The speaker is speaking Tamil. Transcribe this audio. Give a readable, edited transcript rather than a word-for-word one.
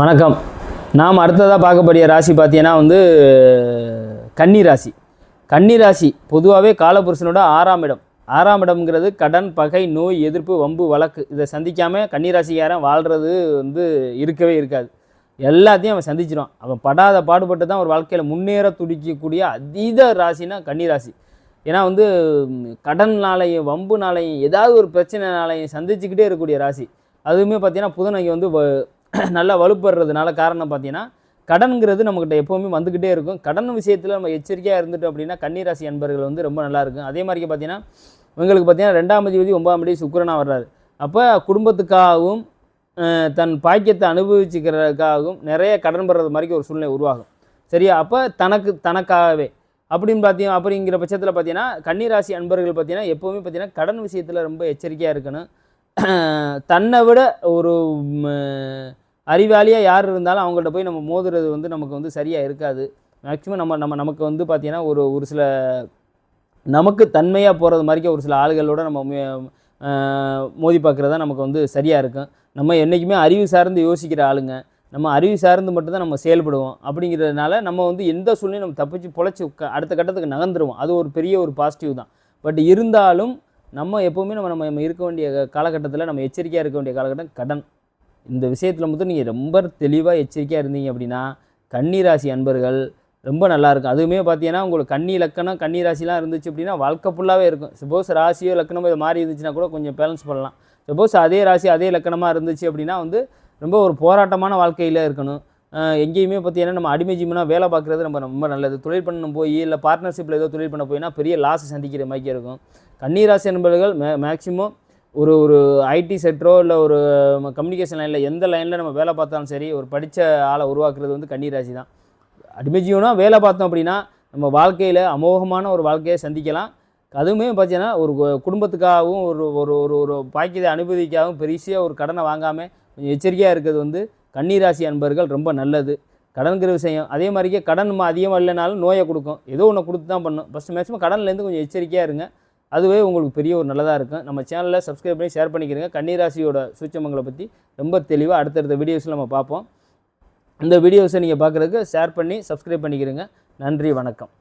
வணக்கம். நாம் அடுத்ததாக பார்க்கக்கூடிய ராசி பார்த்தீங்கன்னா கன்னி ராசி. கன்னி ராசி பொதுவாகவே காலபுருஷனோட 6ஆம் இடம். 6ஆம் இடம்ங்கிறது கடன், பகை, நோய், எதிர்ப்பு, வம்பு, வழக்கு இதை சந்திக்காமல் கன்னி ராசிக்காரன் வாழ்கிறது இருக்கவே இருக்காது. எல்லாத்தையும் அவன் சந்திச்சிடும். அவன் படாத பாடுபட்டு தான் ஒரு வாழ்க்கையில் முன்னேற துடிக்கக்கூடிய அதீத ராசினா கன்னி ராசி. ஏன்னா கடன்னாலையும் வம்புனாலையும் ஏதாவது ஒரு பிரச்சனைனாலையும் சந்திச்சுக்கிட்டே இருக்கக்கூடிய ராசி. அதுவுமே பார்த்தீங்கன்னா புதன் அங்கே நல்லா வலுப்படுறதுனால காரணம் பார்த்தீங்கன்னா கடன்கிறது நம்மக்கிட்ட எப்போவுமே வந்துக்கிட்டே இருக்கும். கடன் விஷயத்தில் நம்ம எச்சரிக்கையாக இருந்துட்டோம் அப்படின்னா கன்னிராசி அன்பர்கள் ரொம்ப நல்லாயிருக்கும். அதே மாதிரி பார்த்தீங்கன்னா இவங்களுக்கு பார்த்தீங்கன்னா 2ஆம் அதிபதி 9ஆம் தேதி சுக்கிரனாக வர்றாரு. அப்போ குடும்பத்துக்காகவும் தன் பாக்கியத்தை அனுபவிச்சுக்கிறதுக்காகவும் நிறைய கடன் பெறது மாதிரி ஒரு சூழ்நிலை உருவாகும். சரியா? அப்போ தனக்காகவே அப்படிங்கிற பட்சத்தில் பார்த்தீங்கன்னா கன்னிராசி அன்பர்கள் பார்த்தீங்கன்னா எப்போவுமே பார்த்தீங்கன்னா கடன் விஷயத்தில் ரொம்ப எச்சரிக்கையாக இருக்கணும். தன்னை விட ஒரு அறிவாளியாக யார் இருந்தாலும் அவங்கள்ட்ட போய் நம்ம மோதுறது நமக்கு சரியாக இருக்காது. மேக்ஸிமம் நமக்கு பார்த்தீங்கன்னா ஒரு சில நமக்கு தன்மையாக போகிறது மாதிரிக்க ஒரு சில ஆளுகளோட நம்ம மோதி பார்க்குறது தான் நமக்கு சரியாக இருக்கும். நம்ம என்றைக்குமே அறிவு சார்ந்து யோசிக்கிற ஆளுங்க. நம்ம அறிவு சார்ந்து மட்டும்தான் நம்ம செயல்படுவோம். அப்படிங்கிறதுனால நம்ம எந்த சூழ்நிலையும் நம்ம தப்பிச்சு பொழைச்சி அடுத்த கட்டத்துக்கு நகர்ந்துருவோம். அது ஒரு பெரிய ஒரு பாசிட்டிவ் தான். பட் இருந்தாலும் நம்ம எப்போவுமே நம்ம இருக்க வேண்டிய காலகட்டத்தில் நம்ம எச்சரிக்கையாக இருக்க வேண்டிய காலகட்டம் கடன். இந்த விஷயத்தில் நீங்கள் ரொம்ப தெளிவாக எச்சரிக்கையாக இருந்தீங்க அப்படின்னா கன்னிராசி அன்பர்கள் ரொம்ப நல்லாயிருக்கும். அதுவுமே பார்த்தீங்கன்னா உங்களுக்கு கன்னி லக்கணம் கன்னி ராசிலாம் இருந்துச்சு அப்படின்னா வாழ்க்கை ஃபுல்லாகவே இருக்கும். சப்போஸ் ராசியோ லக்கணமோ இதை மாறி இருந்துச்சுன்னா கூட கொஞ்சம் பேலன்ஸ் பண்ணலாம். சப்போஸ் அதே ராசி அதே லக்கணமாக இருந்துச்சு அப்படின்னா ரொம்ப ஒரு போராட்டமான வாழ்க்கையில் இருக்கணும். எங்கேயுமே பார்த்தீங்கன்னா நம்ம அடிமை ஜீவனாக வேலை பார்க்குறது ரொம்ப நல்லது. தொழில் பண்ணணும் போய் இல்லை பார்ட்னர்ஷிப்பில் ஏதோ தொழில் பண்ண போயின்னா பெரிய லாஸ் சந்திக்கிற மாதிரி இருக்கும். கன்னிராசி அன்பர்கள் மேக்ஸிமம் ஒரு ஐடி செக்டரோ இல்லை ஒரு கம்யூனிகேஷன் லைனில் எந்த லைனில் நம்ம வேலை பார்த்தாலும் சரி ஒரு படித்த ஆளை உருவாக்குறது கன்னிராசி தான். அடிமை ஜீவனாக வேலை பார்த்தோம் அப்படின்னா நம்ம வாழ்க்கையில் அமோகமான ஒரு வாழ்க்கையை சந்திக்கலாம். அதுவுமே பார்த்தீங்கன்னா ஒரு குடும்பத்துக்காகவும் ஒரு பாக்கியத்தை அனுபவிக்காகவும் பெரிய ஒரு கடனை வாங்காமல் கொஞ்சம் எச்சரிக்கையாக இருக்கிறது கன்னிராசி அன்பர்கள் ரொம்ப நல்லது. கடன்கிற விஷயம் அதே மாதிரிக்கே கடன் அதிகமாக இல்லைனாலும் நோயை கொடுக்கும். ஏதோ ஒன்று கொடுத்து தான் பண்ணும். ஃபஸ்ட்டு மேக்ஸிமம் கடன்லேருந்து கொஞ்சம் எச்சரிக்கையாக இருங்க. அதுவே உங்களுக்கு பெரிய ஒரு நல்லதாக இருக்கும். நம்ம சேனலில் சப்ஸ்கிரைப் பண்ணி ஷேர் பண்ணிக்கிறங்க. கன்னிராசியோட சூட்சமங்களை பற்றி ரொம்ப தெளிவாக அடுத்தடுத்த வீடியோஸில் நம்ம பார்ப்போம். இந்த வீடியோஸை நீங்கள் பார்க்குறதுக்கு ஷேர் பண்ணி சப்ஸ்கிரைப் பண்ணிக்கிறங்க. நன்றி, வணக்கம்.